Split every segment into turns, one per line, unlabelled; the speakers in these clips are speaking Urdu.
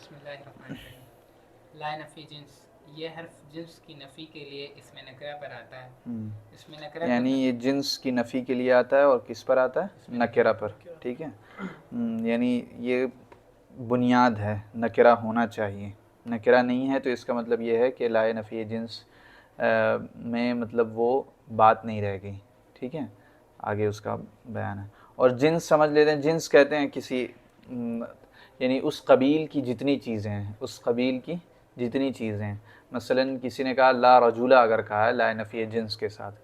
بسم اللہ الرحمن الرحیم. لا نفی جنس، یہ حرف جنس کی نفی کے لیے اس میں نکرہ پر آتا ہے. اس میں نکرہ
یعنی یہ جنس کی نفی کے لیے آتا ہے اور کس پر آتا ہے؟ نکرہ پر. ٹھیک ہے، یعنی یہ بنیاد ہے، نکرہ ہونا چاہیے. نکرہ نہیں ہے تو اس کا مطلب یہ ہے کہ لا نفی جنس میں مطلب وہ بات نہیں رہ گئی. ٹھیک ہے، آگے اس کا بیان ہے. اور جنس سمجھ لیتے ہیں، جنس کہتے ہیں کسی یعنی اس قبیل کی جتنی چیزیں ہیں، اس قبیل کی جتنی چیزیں ہیں. مثلا کسی نے کہا لا رجولہ، اگر کہا ہے لا نفی جنس کے ساتھ،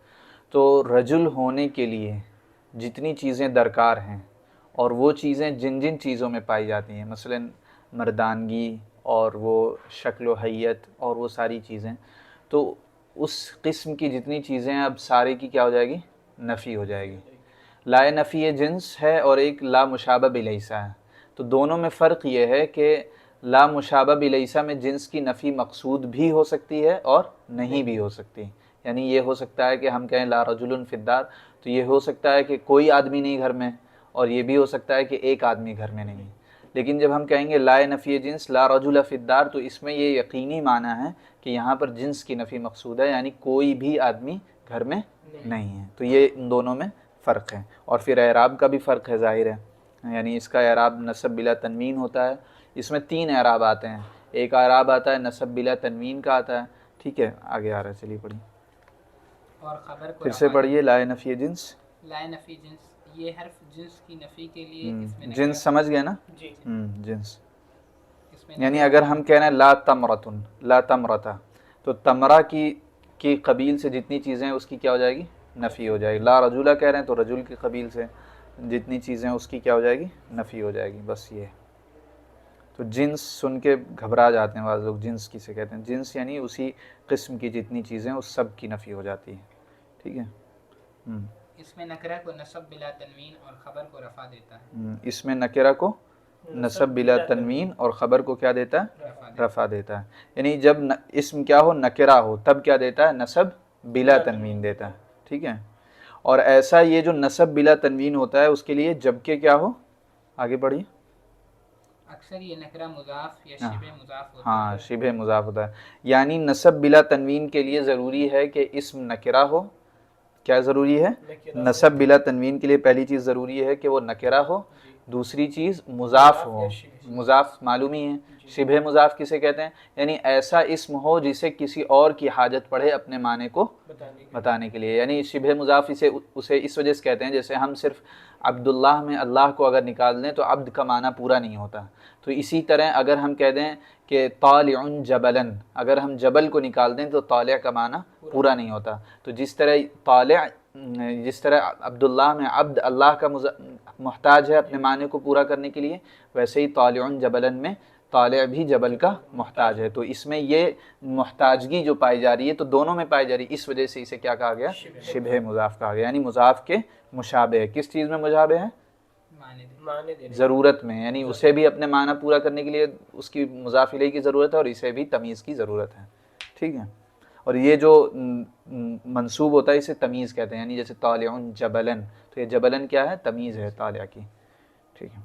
تو رجل ہونے کے لیے جتنی چیزیں درکار ہیں اور وہ چیزیں جن جن چیزوں میں پائی جاتی ہیں، مثلا مردانگی اور وہ شکل و حیت اور وہ ساری چیزیں، تو اس قسم کی جتنی چیزیں ہیں اب سارے کی کیا ہو جائے گی؟ نفی ہو جائے گی. لا نفی جنس ہے اور ایک لا مشابہ بلیسا ہے. تو دونوں میں فرق یہ ہے کہ لا مشابہ بلیسا میں جنس کی نفی مقصود بھی ہو سکتی ہے اور نہیں بھی ہو سکتی. یعنی یہ ہو سکتا ہے کہ ہم کہیں لا رجل فی الدار، تو یہ ہو سکتا ہے کہ کوئی آدمی نہیں گھر میں، اور یہ بھی ہو سکتا ہے کہ ایک آدمی گھر میں نہیں. لیکن جب ہم کہیں گے لا نفی جنس لا رجل فی الدار، تو اس میں یہ یقینی معنی ہے کہ یہاں پر جنس کی نفی مقصود ہے، یعنی کوئی بھی آدمی گھر میں نہیں ہے. تو یہ ان دونوں میں فرق ہے. اور پھر اعراب کا بھی فرق ہے، ظاہر ہے. یعنی اس کا اعراب نصب بلا تنوین ہوتا ہے. اس میں 3 اعراب آتے ہیں. ایک اعراب آتا ہے نصب بلا تنوین کا آتا ہے. ٹھیک ہے، آگے آ رہا ہے، چلیے پڑھیں.
اور خبر کو
پھر سے
رفع
پڑھیے.
دیتا
لا نفی جنس،
ہے. لا نفی جنس، یہ حرف جنس کی نفی کے لیے اس میں
جنس
نکرہ،
سمجھ گئے نا؟
جی
جنس
اس میں
یعنی
نکرہ
اگر
پر
ہم
آتا
کہہ رہے ہیں لا تمرتن، لا تمرتا، تو تمرہ کی قبیل سے جتنی چیزیں ہیں اس کی کیا ہو جائے گی؟ نفی ہو جائے گی. لا رجولہ کہہ رہے ہیں تو رجل کی قبیل سے جتنی چیزیں اس کی کیا ہو جائے گی؟ نفی ہو جائے گی. بس یہ. تو جنس سن کے گھبرا جاتے ہیں بعض لوگ. جنس کسے کہتے ہیں؟ جنس یعنی اسی قسم کی جتنی چیزیں اس سب کی نفی ہو جاتی ہے. ٹھیک ہے.
اس میں نکرہ کو نصب بلا تنوین اور خبر کو رفع دیتا ہے.
اس میں نکرہ کو نصب بلا تنوین اور خبر کو کیا دیتا ہے؟ رفع دیتا ہے. یعنی جب اسم کیا ہو؟ نکرہ ہو، تب کیا دیتا ہے؟ نصب بلا تنوین دیتا ہے. ٹھیک ہے. اور ایسا یہ جو نصب بلا تنوین ہوتا ہے اس کے لیے جب کہ کیا ہو؟ آگے بڑھیے.
اکثر یہ نکرہ مضاف یا شبہ مضاف ہوتا
ہاں،
ہے.
شبہ مضاف ہوتا ہے. یعنی نصب بلا تنوین کے لیے ضروری ہے کہ اسم نکرہ ہو. کیا ضروری ہے؟ نصب بلا تنوین کے لیے پہلی چیز ضروری ہے کہ وہ نکرہ ہو. دوسری چیز مضاف ہو. مضاف معلوم ہی ہے. شبہ مضاف کسے کہتے ہیں؟ یعنی ایسا اسم ہو جسے کسی اور کی حاجت پڑے اپنے معنی کو بتانے کے لیے. یعنی شبہ مضاف اسے اس وجہ سے کہتے ہیں، جیسے ہم صرف عبداللہ میں اللہ کو اگر نکال دیں تو عبد کا معنی پورا نہیں ہوتا. تو اسی طرح اگر ہم کہہ دیں کہ طالع جبلاً، اگر ہم جبل کو نکال دیں تو طالع کا معنی پورا نہیں ہوتا. تو جس طرح عبداللہ میں عبد اللہ کا محتاج ہے اپنے معنی کو پورا کرنے کے لیے، ویسے ہی طالع جبلاً میں طالع بھی جبل کا محتاج ہے. تو اس میں یہ محتاجگی جو پائی جا رہی ہے تو دونوں میں پائی جا رہی ہے، اس وجہ سے اسے کیا کہا گیا؟ شبہ مضاف کہا گیا. یعنی مضاف کے مشابہ ہے. کس چیز میں مشابہ ہے؟ ضرورت میں. یعنی اسے بھی اپنے معنی پورا کرنے کے لیے اس کی مضاف الیہ کی ضرورت ہے اور اسے بھی تمیز کی ضرورت ہے. ٹھیک ہے. اور یہ جو منصوب ہوتا ہے اسے تمیز کہتے ہیں. یعنی جیسے طالع جبلاً، تو یہ جبلاً کیا ہے؟ تمیز ہے طالع کی. ٹھیک ہے.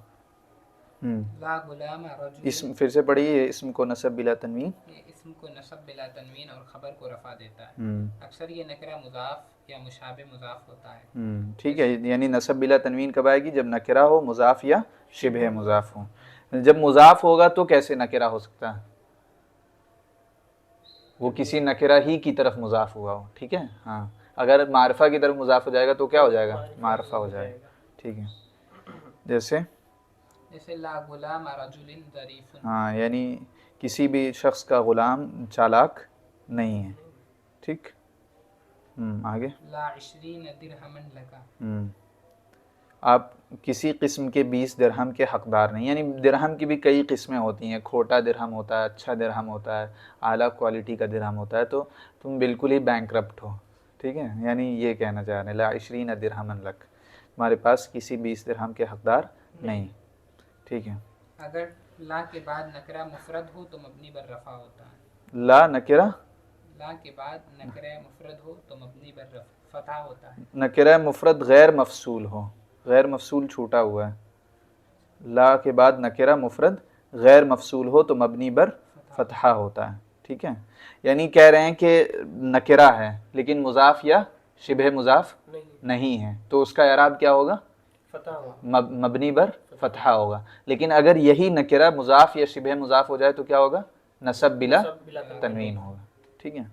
لا غلام رجل،
اسم پھر سے پڑھیے. اسم کو نصب بلا تنوین،
یہ اسم کو نصب بلا تنوین اور خبر کو رفع دیتا ہے. اکثر یہ نکرہ مضاف یا مشابہ مضاف ہوتا ہے.
ٹھیک ہے. یعنی نصب بلا تنوین کب آئے گی؟ جب نکرہ ہو، مضاف یا شبہ مضاف ہو. جب مضاف ہوگا تو کیسے نکرہ ہو سکتا ہے؟ وہ کسی نکرہ ہی کی طرف مضاف ہوا ہو. ٹھیک ہے. ہاں، اگر معرفہ کی طرف مضاف ہو جائے گا تو کیا ہو جائے گا؟ معرفہ ہو جائے گا. ٹھیک ہے. جیسے
لا غلام رجل ظریف.
ہاں، یعنی کسی بھی شخص کا غلام چالاک نہیں ہے. ٹھیک. آگے.
لا 20 درہما لک.
آپ کسی قسم کے 20 درہم کے حقدار نہیں. یعنی درہم کی بھی کئی قسمیں ہوتی ہیں. کھوٹا درہم ہوتا ہے، اچھا درہم ہوتا ہے، اعلیٰ کوالٹی کا درہم ہوتا ہے. تو تم بالکل ہی بینکرپٹ ہو. ٹھیک ہے. یعنی یہ کہنا چاہ رہے ہیں لا 20 درہما لک، تمہارے پاس کسی 20 درہم کے حقدار نہیں. ٹھیک ہے.
اگر لا کے بعد نکرہ مفرد ہو تو مبنی بر رفع ہوتا ہے.
لا نکرہ،
لا کے بعد نکرہ مفرد ہو تو مبنی بر فتح ہوتا ہے.
نکرہ مفرد غیر مفصول ہو، غیر مفصول چھوٹا ہوا ہے. لا کے بعد نکرہ مفرد غیر مفصول ہو تو مبنی بر فتحہ ہوتا ہے، ٹھیک ہے. یعنی کہہ رہے ہیں کہ نکرہ ہے لیکن مضاف یا شبہ مضاف نہیں ہے، تو اس کا اعراب کیا ہوگا؟ مبنی بر فتحہ ہوگا. لیکن اگر یہی نکرہ مضاف یا شبہ مضاف ہو جائے تو کیا ہوگا؟ نصب بلا تنوین ہوگا، ٹھیک ہے.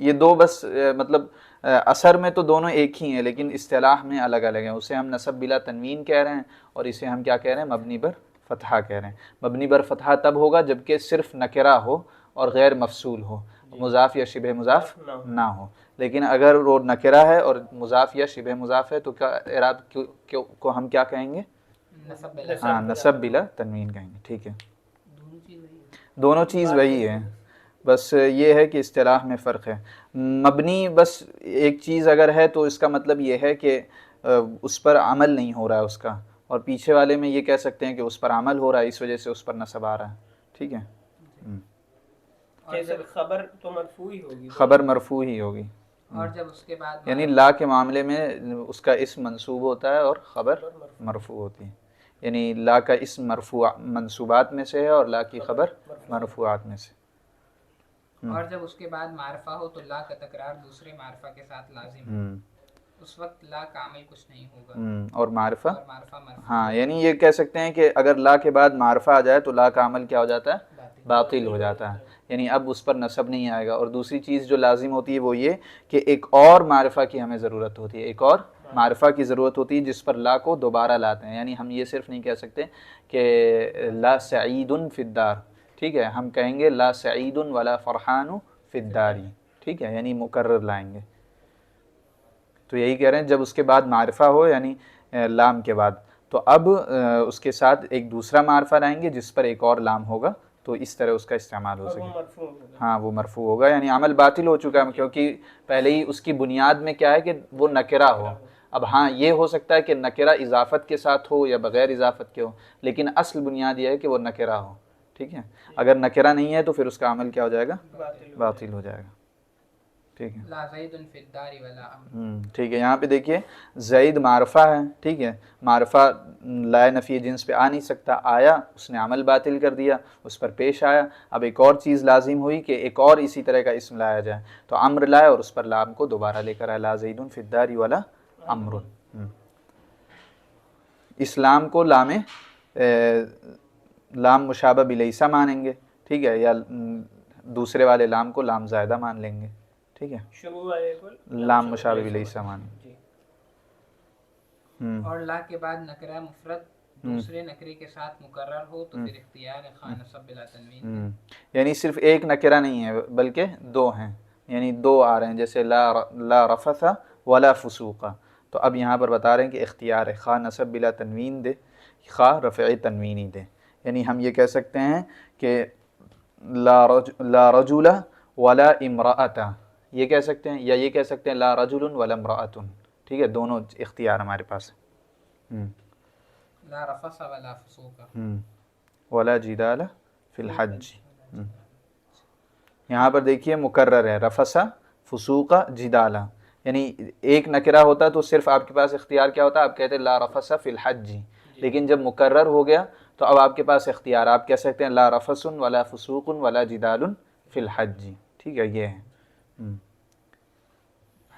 یہ دو بس مطلب اثر میں تو دونوں ایک ہی ہیں لیکن اصطلاح میں الگ الگ ہیں. اسے ہم نصب بلا تنوین کہہ رہے ہیں اور اسے ہم کیا کہہ رہے ہیں؟ مبنی بر فتحہ کہہ رہے ہیں. مبنی بر فتحہ تب ہوگا جبکہ صرف نکرہ ہو اور غیر مفصول ہو، مضاف یا شبہ مضاف نہ ہو. لیکن اگر وہ نکرہ ہے اور مضاف یا شبہ مضاف ہے تو کیا اعراب کو ہم کیا کہیں گے؟ ہاں نصب بلا تنوین کہیں گے، ٹھیک ہے. دونوں چیز وہی ہے، بس یہ ہے کہ اصطلاح میں فرق ہے. مبنی بس ایک چیز اگر ہے تو اس کا مطلب یہ ہے کہ اس پر عمل نہیں ہو رہا ہے اس کا، اور پیچھے والے میں یہ کہہ سکتے ہیں کہ اس پر عمل ہو رہا ہے اس وجہ سے اس پر نصب آ رہا ہے، ٹھیک ہے.
خبر تو مرفوع ہی ہوگی،
خبر مرفوع ہی ہوگی.
اور جب اس کے بعد
یعنی لا کے معاملے میں اس کا اسم منصوب ہوتا ہے اور خبر مرفوع ہوتی ہے. یعنی لا کا اسم مرفوع منصوبات میں سے ہے اور لا کی خبر مرفوعات میں سے.
اور جب اس کے بعد معرفہ ہو تو لا کا تکرار دوسرے معرفہ کے ساتھ لازم ہو، اس وقت لا کا عمل کچھ نہیں ہوگا.
اور معرفہ
مرفوع
ہاں، یعنی یہ کہہ سکتے ہیں کہ اگر لا کے بعد معرفہ آ جائے تو لا کا عمل کیا ہو جاتا ہے؟ باطل ہو جاتا ہے. یعنی اب اس پر نصب نہیں آئے گا. اور دوسری چیز جو لازم ہوتی ہے وہ یہ کہ ایک اور معرفہ کی ہمیں ضرورت ہوتی ہے، ایک اور معرفہ کی ضرورت ہوتی ہے جس پر لا کو دوبارہ لاتے ہیں. یعنی ہم یہ صرف نہیں کہہ سکتے کہ لا سعید فی الدار، ٹھیک ہے، ہم کہیں گے لا سعید ولا فرحان فی الدار، ٹھیک ہے، یعنی مکرر لائیں گے. تو یہی کہہ رہے ہیں جب اس کے بعد معرفہ ہو یعنی لام کے بعد تو اب اس کے ساتھ ایک دوسرا معرفہ لائیں گے جس پر ایک اور لام ہوگا تو اس طرح اس کا استعمال ہو سکے. ہاں وہ مرفوع ہوگا، یعنی عمل باطل ہو چکا ہے کیونکہ پہلے ہی اس کی بنیاد میں کیا ہے کہ وہ نکرہ ہو. اب ہاں یہ ہو سکتا ہے کہ نکرہ اضافت کے ساتھ ہو یا بغیر اضافت کے ہو، لیکن اصل بنیاد یہ ہے کہ وہ نکرہ ہو، ٹھیک ہے. اگر نکرہ نہیں ہے تو پھر اس کا عمل کیا ہو جائے گا؟ باطل ہو جائے گا، ٹھیک ہے.
لا زید فی الدار ولا امر.
ٹھیک ہے، یہاں پہ دیکھیے زید معرفہ ہے، ٹھیک ہے. معرفہ لا نفی جنس پہ آ نہیں سکتا، آیا اس نے عمل باطل کر دیا، اس پر پیش آیا. اب ایک اور چیز لازم ہوئی کہ ایک اور اسی طرح کا اسم لایا جائے، تو امر لائے اور اس پر لام کو دوبارہ لے کر آیا، لا زید فی الدار ولا امر. اسلام کو لام مشابہ بلیسا مانیں گے، ٹھیک ہے، یا دوسرے والے لام کو لام زائدہ مان لیں گے، ٹھیک ہے.
شروع والے کو
لام مشابہ بلیسا مانیں گے.
اور لا کے بعد نکرہ مفرد دوسرے نکرے کے ساتھ مکرر ہو تو پھر اختیار خواہ نصب بلا تنوین.
یعنی صرف ایک نکرہ نہیں ہے بلکہ دو ہیں، یعنی دو آ رہے ہیں، جیسے لا رفث ولا فسوق. تو اب یہاں پر بتا رہے ہیں کہ اختیار ہے، خواہ نصب بلا تنوین دے خواہ رفع تنوینی دے. یعنی ہم یہ کہہ سکتے ہیں کہ لا رجل ولا امرأۃ، یہ کہہ سکتے ہیں، یا یہ کہہ سکتے ہیں لا رجل ولا امرأۃ، ٹھیک ہے. دونوں اختیار ہمارے پاس ہے.
لا رفث ولا فسوق
ولا جدال فی الحج. یہاں پر دیکھیے مکرر ہے، رفث فسوق جدال. یعنی ایک نکرہ ہوتا تو صرف آپ کے پاس اختیار کیا ہوتا؟ آپ کہتے لا رفث فی الحج. لیکن جب مکرر ہو گیا تو اب آپ کے پاس اختیار، آپ کہہ سکتے ہیں لا رفث ولا فسوق ولا جدال فی الحج، ٹھیک ہے. یہ ہے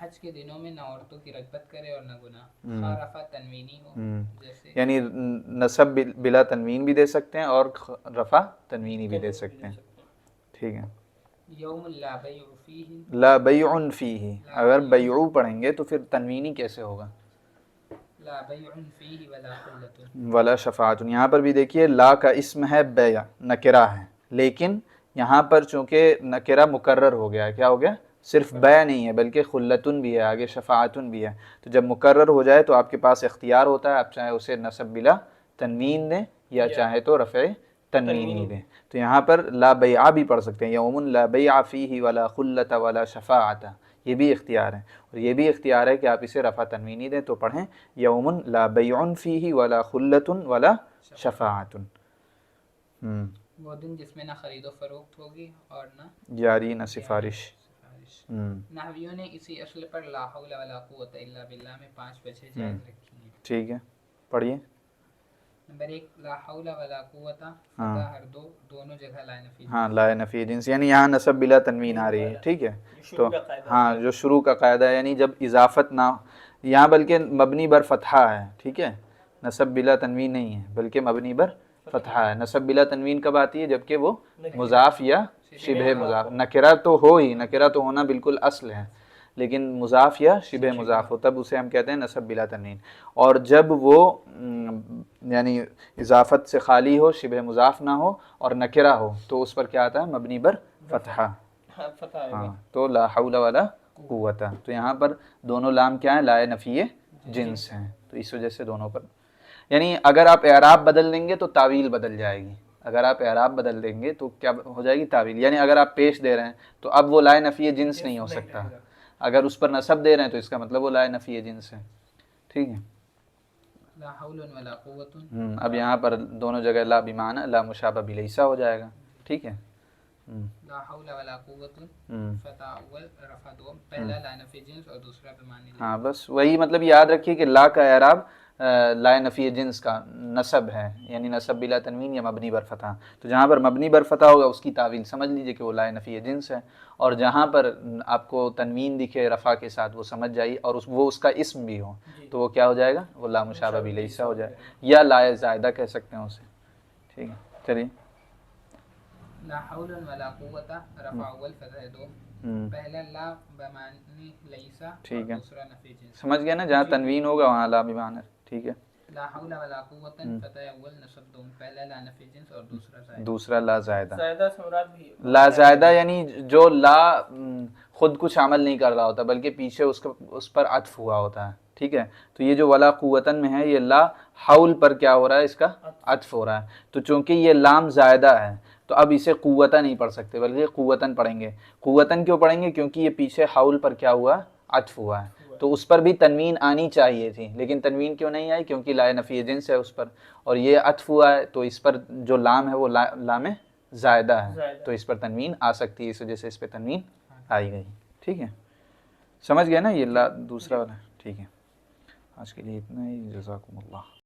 حج کے دنوں میں نہ عورتوں کی رغبت کرے اور نہ گناہ، خواہ رفع تنوینی ہو، جیسے
یعنی نصب بلا تنوین بھی دے سکتے ہیں اور رفع تنوینی بھی دے سکتے ہیں، ٹھیک ہے.
یوم لا بیع فیہ،
لا بیع فیہ، اگر بیعو پڑھیں گے تو پھر تنوینی کیسے ہوگا؟
لا بیع فیہ ولا خلۃ
ولا شفاعت. یہاں پر بھی دیکھیے لا کا اسم ہے بیع، نکرہ ہے، لیکن یہاں پر چونکہ نکرہ مکرر ہو گیا ہے، کیا ہو گیا؟ صرف بیع نہیں ہے بلکہ خلتن بھی ہے، آگے شفاعتن بھی ہے. تو جب مکرر ہو جائے تو آپ کے پاس اختیار ہوتا ہے، آپ چاہے اسے نصب بلا تنوین دیں یا چاہے تو رفع تنوین ہی دیں. تو یہاں پر لا بیع بھی پڑھ سکتے ہیں، یوم لا بیع فیہ ولا خلۃ ولا شفاعت، یہ بھی اختیار ہے. اور یہ بھی اختیار ہے کہ آپ اسے رفع تنوینی دیں تو پڑھیں یوم لا بیع فیہ ولا خلۃ ولا شفاعت.
وہ دن جس میں نہ خرید و فروخت ہوگی اور نہ
جاری نہ سفارش.
نحویوں نے اسی اصل پر لا حول ولا قوت الا باللہ میں 5 وجہ جائز رکھی ہیں.
ٹھیک ہے، پڑھیے.
نمبر 1 لا حول ولا قوت فتح ہر دونوں جگہ لا نفی
ہاں لا نفی جنس، یعنی یہاں نصب بلا تنوین آ رہی ہے، ٹھیک ہے. تو ہاں جو شروع کا قاعدہ ہے، یعنی جب اضافت نہ یہاں بلکہ مبنی بر فتحہ ہے، ٹھیک ہے، نصب بلا تنوین نہیں ہے بلکہ مبنی بر فتحہ ہے. نصب بلا تنوین کب آتی ہے؟ جبکہ وہ مضاف یا شبہ مضاف، نکرہ تو ہو ہی، نکرہ تو ہونا بالکل اصل ہے، لیکن مضاف یا شبہ مضاف ہو تب اسے ہم کہتے ہیں نصب بلا تنوین. اور جب وہ یعنی اضافت سے خالی ہو، شبہ مضاف نہ ہو اور نکرہ ہو تو اس پر کیا آتا ہے؟ مبنی بر فتحہ. ہاں تو لا حول ولا قوت، تو یہاں پر دونوں لام کیا ہیں؟ لا نفی جنس ہیں، تو اس وجہ سے دونوں پر، یعنی اگر آپ اعراب بدل دیں گے تو تعویل بدل جائے گی. اگر آپ اعراب بدل دیں گے تو کیا ہو جائے گی؟ تعویل. یعنی اگر آپ پیش دے رہے ہیں تو اب وہ لا نفی جنس نہیں ہو سکتا، اگر اس پر نصب دے رہے ہیں تو اس کا مطلب وہ لا نفی جنس ہے، ٹھیک ہے.
لا حول ولا قوت
اب یہاں پر دونوں جگہ لا بمعنی لا مشابہ بلیسا ہو جائے گا، ٹھیک ہے.
لا حول ولا قوت فتح اول رفع دوم، پہلا لا نفی جنس اور دوسرا بمعنی
ہاں بس وہی مطلب یاد رکھیے کہ لا کا اعراب لا نفی جنس کا نصب ہے، یعنی نصب بلا تنوین یا مبنی بر فتح. تو جہاں پر مبنی بر فتح ہوگا اس کی تعویل سمجھ لیجئے کہ وہ لا نفی جنس ہے، اور جہاں پر آپ کو تنوین دکھے رفع کے ساتھ وہ سمجھ جائیے اور وہ اس کا اسم بھی ہو تو وہ کیا ہو جائے گا؟ وہ لا مشابہ بلیسا ہو جائے گا، یا لا زائدہ کہہ سکتے ہیں اسے، ٹھیک ہے. چلیے
لا حول ولا قوت رفع اول فتح دوم، پہلا لا بمعنی لیسا اور دوسرا نفی جنس.
سمجھ گئے نا؟ جہاں تنوین ہوگا وہاں لا بمعنی، ٹھیک ہے.
لا حول ولا قوت فتح اول نصب دوم، پہلا لا نفی جنس اور
دوسرا لا زائدہ.
زائدہ سے مراد بھی
لا زائدہ یعنی جو لا خود کچھ عمل نہیں کر رہا ہوتا بلکہ پیچھے اس پر عطف ہوا ہوتا ہے، ٹھیک ہے. تو یہ جو ولا قوتن میں ہے یہ لا حول پر کیا ہو رہا ہے؟ اس کا عطف ہو رہا ہے. تو چونکہ یہ لام زائدہ ہے تو اب اسے قوتن نہیں پڑھ سکتے بلکہ قوتن پڑھیں گے. قوتن کیوں پڑھیں گے؟ کیونکہ یہ پیچھے حول پر کیا ہوا؟ عطف ہوا ہے. تو اس پر بھی تنوین آنی چاہیے تھی لیکن تنوین کیوں نہیں آئی؟ کیونکہ لا نفی جنس ہے اس پر، اور یہ عطف ہوا ہے تو اس پر جو لام ہے وہ لام زائدہ ہے، تو اس پر تنوین آ سکتی ہے، اس وجہ سے اس پہ تنوین آئی گئی، ٹھیک ہے. سمجھ گئے نا؟ یہ لا دوسرا والا، ٹھیک ہے. آج کے لیے اتنا ہی، جزاکم اللہ.